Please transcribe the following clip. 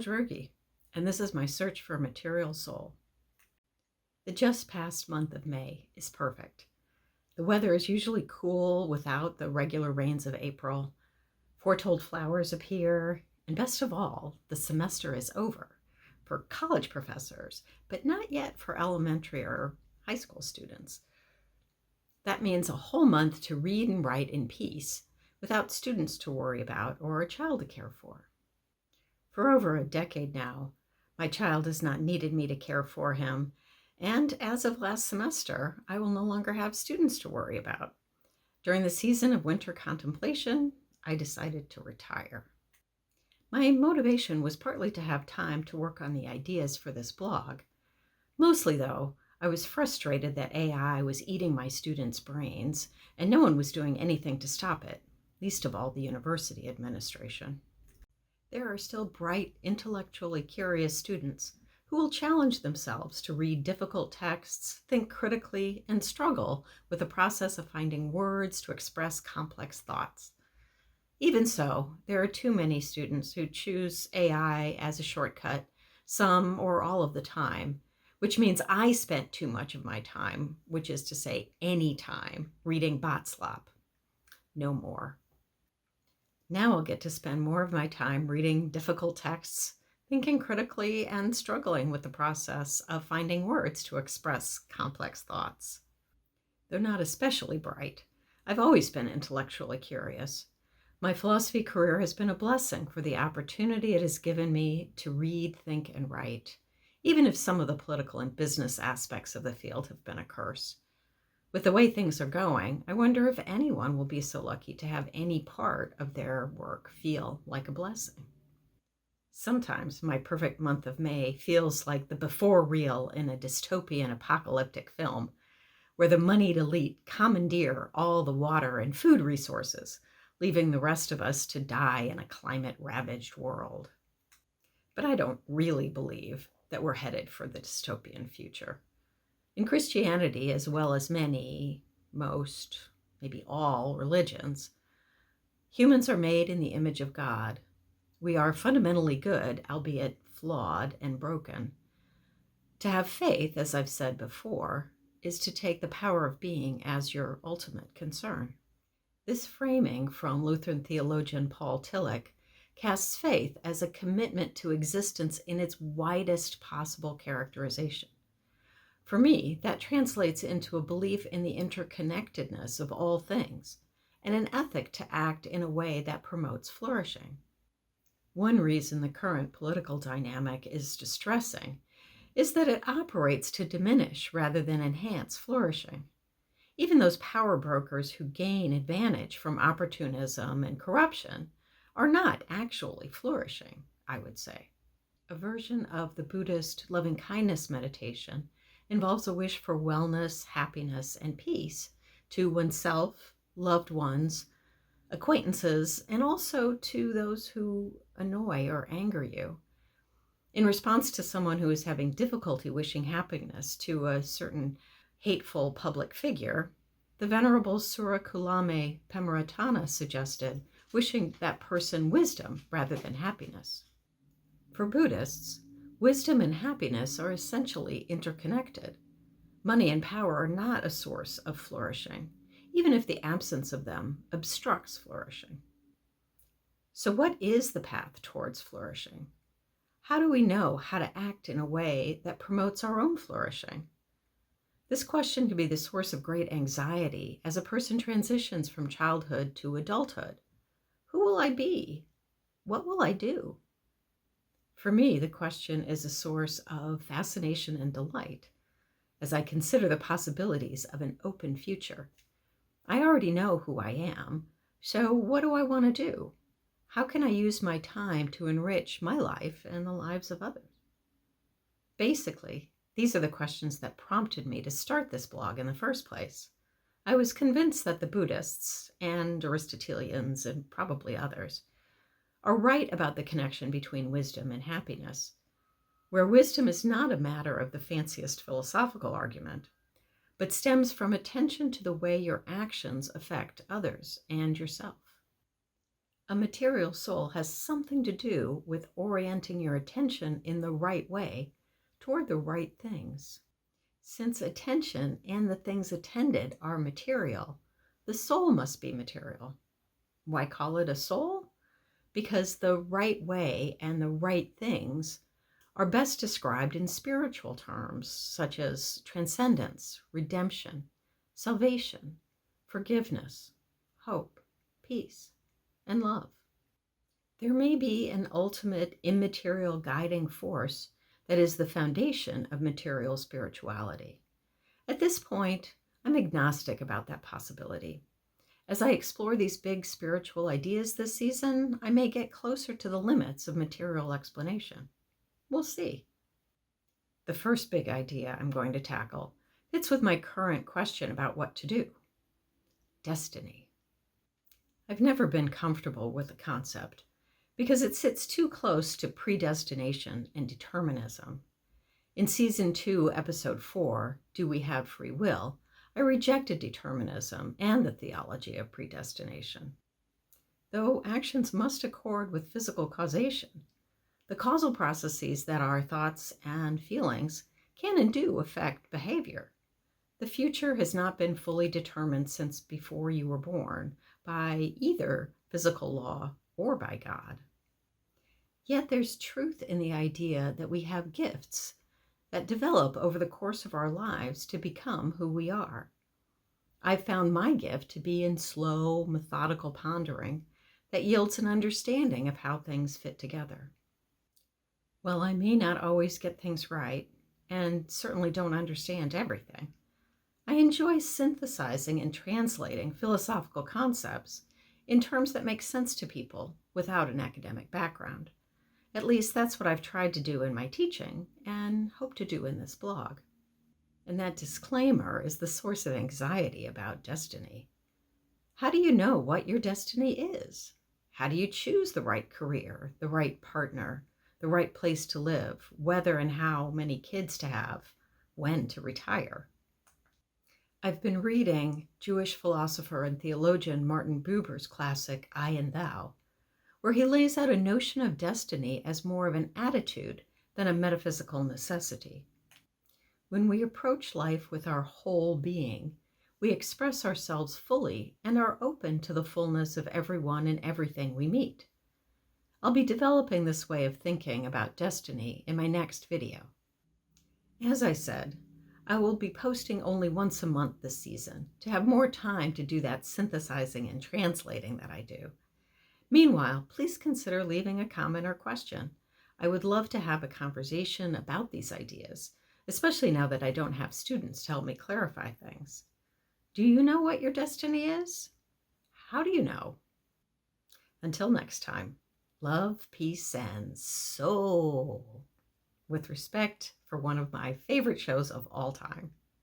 College Rookie, and this is my search for a material soul. The just past month of May is perfect. The weather is usually cool without the regular rains of April. Foretold flowers appear, and best of all, the semester is over for college professors, but not yet for elementary or high school students. That means a whole month to read and write in peace without students to worry about or a child to care for. For over a decade now, my child has not needed me to care for him, and as of last semester, I will no longer have students to worry about. During the season of winter contemplation, I decided to retire. My motivation was partly to have time to work on the ideas for this blog. Mostly, though, I was frustrated that AI was eating my students' brains, and no one was doing anything to stop it, least of all the university administration. There are still bright, intellectually curious students who will challenge themselves to read difficult texts, think critically, and struggle with the process of finding words to express complex thoughts. Even so, there are too many students who choose AI as a shortcut, some or all of the time, which means I spent too much of my time, which is to say any time, reading bot slop. No more. Now I'll get to spend more of my time reading difficult texts, thinking critically, and struggling with the process of finding words to express complex thoughts. Though not especially bright, I've always been intellectually curious. My philosophy career has been a blessing for the opportunity it has given me to read, think, and write, even if some of the political and business aspects of the field have been a curse. With the way things are going, I wonder if anyone will be so lucky to have any part of their work feel like a blessing. Sometimes my perfect month of May feels like the before reel in a dystopian apocalyptic film, where the moneyed elite commandeer all the water and food resources, leaving the rest of us to die in a climate-ravaged world. But I don't really believe that we're headed for the dystopian future. In Christianity, as well as most, maybe all religions, humans are made in the image of God. We are fundamentally good, albeit flawed and broken. To have faith, as I've said before, is to take the power of being as your ultimate concern. This framing from Lutheran theologian Paul Tillich casts faith as a commitment to existence in its widest possible characterization. For me, that translates into a belief in the interconnectedness of all things and an ethic to act in a way that promotes flourishing. One reason the current political dynamic is distressing is that it operates to diminish rather than enhance flourishing. Even those power brokers who gain advantage from opportunism and corruption are not actually flourishing, I would say. A version of the Buddhist loving-kindness meditation involves a wish for wellness, happiness, and peace to oneself, loved ones, acquaintances, and also to those who annoy or anger you. In response to someone who is having difficulty wishing happiness to a certain hateful public figure, the Venerable Surakulame Pemaratana suggested wishing that person wisdom rather than happiness. For Buddhists, wisdom and happiness are essentially interconnected. Money and power are not a source of flourishing, even if the absence of them obstructs flourishing. So what is the path towards flourishing? How do we know how to act in a way that promotes our own flourishing? This question can be the source of great anxiety as a person transitions from childhood to adulthood. Who will I be? What will I do? For me, the question is a source of fascination and delight as I consider the possibilities of an open future. I already know who I am, so what do I want to do? How can I use my time to enrich my life and the lives of others? Basically, these are the questions that prompted me to start this blog in the first place. I was convinced that the Buddhists and Aristotelians and probably others are right about the connection between wisdom and happiness, where wisdom is not a matter of the fanciest philosophical argument, but stems from attention to the way your actions affect others and yourself. A material soul has something to do with orienting your attention in the right way toward the right things. Since attention and the things attended are material, the soul must be material. Why call it a soul? Because the right way and the right things are best described in spiritual terms such as transcendence, redemption, salvation, forgiveness, hope, peace, and love. There may be an ultimate immaterial guiding force that is the foundation of material spirituality. At this point, I'm agnostic about that possibility. As I explore these big spiritual ideas this season, I may get closer to the limits of material explanation. We'll see. The first big idea I'm going to tackle fits with my current question about what to do. Destiny. I've never been comfortable with the concept because it sits too close to predestination and determinism. In Season 2, Episode 4, Do We Have Free Will?, I rejected determinism and the theology of predestination. Though actions must accord with physical causation, the causal processes that are thoughts and feelings can and do affect behavior. The future has not been fully determined since before you were born by either physical law or by God. Yet there's truth in the idea that we have gifts that develop over the course of our lives to become who we are. I've found my gift to be in slow, methodical pondering that yields an understanding of how things fit together. While I may not always get things right, and certainly don't understand everything, I enjoy synthesizing and translating philosophical concepts in terms that make sense to people without an academic background. At least that's what I've tried to do in my teaching and hope to do in this blog. And that disclaimer is the source of anxiety about destiny. How do you know what your destiny is? How do you choose the right career, the right partner, the right place to live, whether and how many kids to have, when to retire? I've been reading Jewish philosopher and theologian Martin Buber's classic I and Thou, where he lays out a notion of destiny as more of an attitude than a metaphysical necessity. When we approach life with our whole being, we express ourselves fully and are open to the fullness of everyone and everything we meet. I'll be developing this way of thinking about destiny in my next video. As I said, I will be posting only once a month this season to have more time to do that synthesizing and translating that I do. Meanwhile, please consider leaving a comment or question. I would love to have a conversation about these ideas, especially now that I don't have students to help me clarify things. Do you know what your destiny is? How do you know? Until next time, love, peace, and soul. With respect for one of my favorite shows of all time.